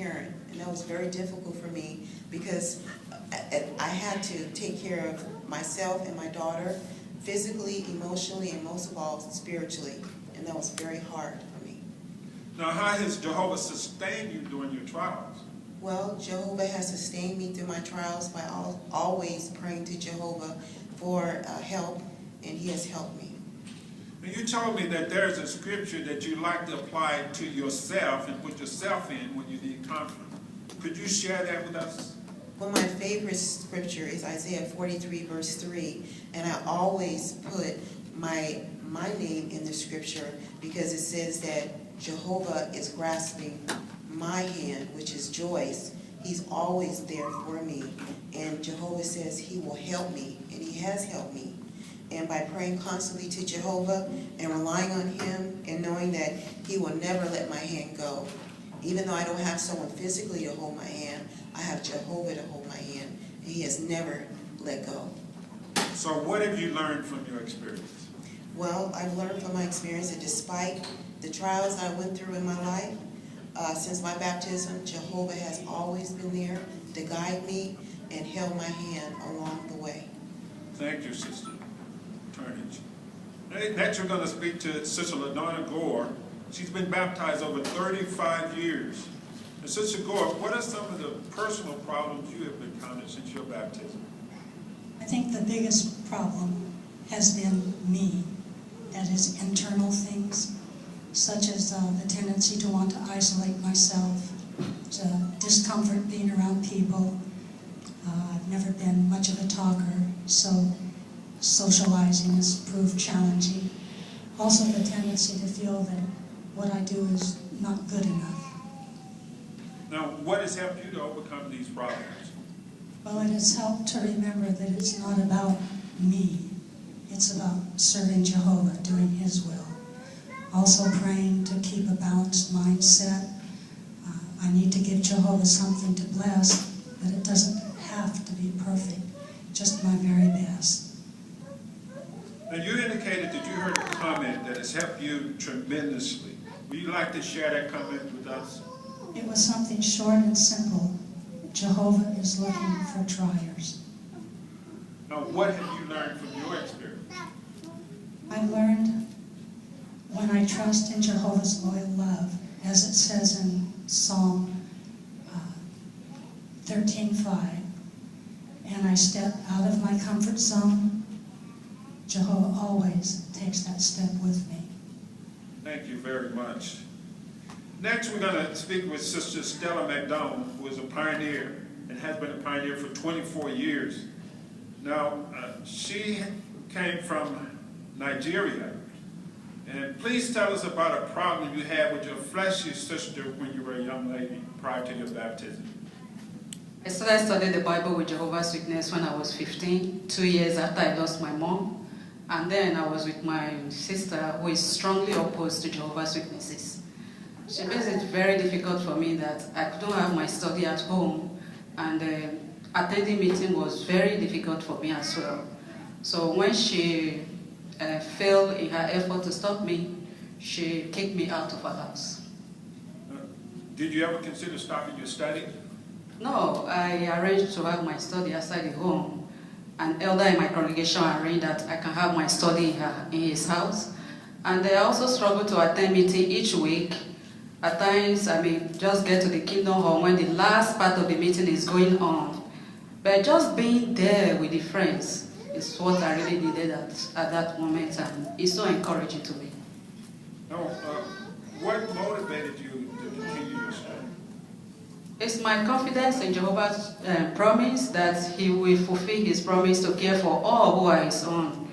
parent, and that was very difficult for me because I had to take care of myself and my daughter physically, emotionally, and most of all, spiritually, and that was very hard for me. Now, how has Jehovah sustained you during your trials? Well, Jehovah has sustained me through my trials by always praying to Jehovah for help, and he has helped me. And you told me that there's a scripture that you like to apply to yourself and put yourself in when you need comfort. Could you share that with us? Well, my favorite scripture is Isaiah 43, verse 3, and I always put my name in the scripture because it says that Jehovah is grasping my hand, which is Joyce. He's always there for me, and Jehovah says he will help me, and he has helped me. And by praying constantly to Jehovah and relying on him and knowing that he will never let my hand go. Even though I don't have someone physically to hold my hand, I have Jehovah to hold my hand, and he has never let go. So what have you learned from your experience? Well, I've learned from my experience that despite the trials I went through in my life, since my baptism, Jehovah has always been there to guide me and held my hand along the way. Thank you, Sister Turnage. Next, we're going to speak to Sister Ladonna Gore. She's been baptized over 35 years. And Sister Gore, what are some of the personal problems you have encountered since your baptism? I think the biggest problem has been me. That is internal things, such as the tendency to want to isolate myself, discomfort being around people. I've never been much of a talker, so socializing has proved challenging. Also the tendency to feel that what I do is not good enough. Now, what has helped you to overcome these problems? Well, it has helped to remember that it's not about me. It's about serving Jehovah, doing his will. Also praying to keep a balanced mindset. I need to give Jehovah something to bless, but it doesn't have to be perfect, just my very best. Now, you indicated that you heard a comment that has helped you tremendously. Would you like to share that comment with us? It was something short and simple. Jehovah is looking for triers. Now, what have you learned from your experience? I've learned when I trust in Jehovah's loyal love, as it says in Psalm 13:5, and I step out of my comfort zone, Jehovah always takes that step with me. Thank you very much. Next, we're going to speak with Sister Stella McDonald, who is a pioneer and has been a pioneer for 24 years. Now, she came from Nigeria. And please tell us about a problem you had with your fleshy sister when you were a young lady prior to your baptism. I started studying the Bible with Jehovah's Witness when I was 15, 2 years after I lost my mom. And then I was with my sister, who is strongly opposed to Jehovah's Witnesses. She makes it very difficult for me that I couldn't have my study at home, and attending meeting was very difficult for me as well. So when she failed in her effort to stop me, she kicked me out of her house. Did you ever consider stopping your study? No, I arranged to have my study outside the home. An elder in my congregation arranged that I can have my study in his house. And I also struggle to attend meeting each week. At times, I may just get to the Kingdom Hall when the last part of the meeting is going on. But just being there with the friends is what I really needed at that moment, and it's so encouraging to me. No, what motivated you to continue your study? It's my confidence in Jehovah's promise that he will fulfill his promise to care for all who are his own.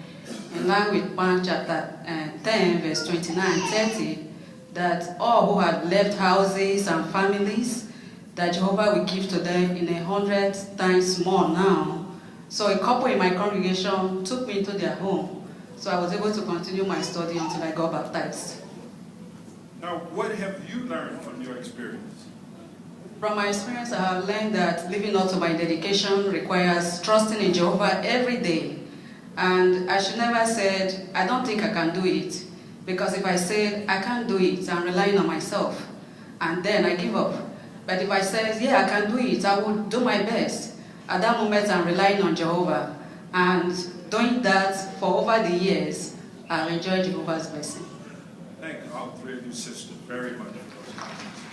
In line with Mark chapter 10, verse 29-30, that all who have left houses and families, that Jehovah will give to them in 100 times more now. So a couple in my congregation took me into their home, so I was able to continue my study until I got baptized. Now, what have you learned from your experience? From my experience, I have learned that living up to my dedication requires trusting in Jehovah every day. And I should never say, I don't think I can do it. Because if I said, I can't do it, I'm relying on myself. And then I give up. But if I say, yeah, I can do it, I will do my best. At that moment, I'm relying on Jehovah. And doing that for over the years, I've enjoyed Jehovah's blessing. Thank all three of you sisters very much for those comments.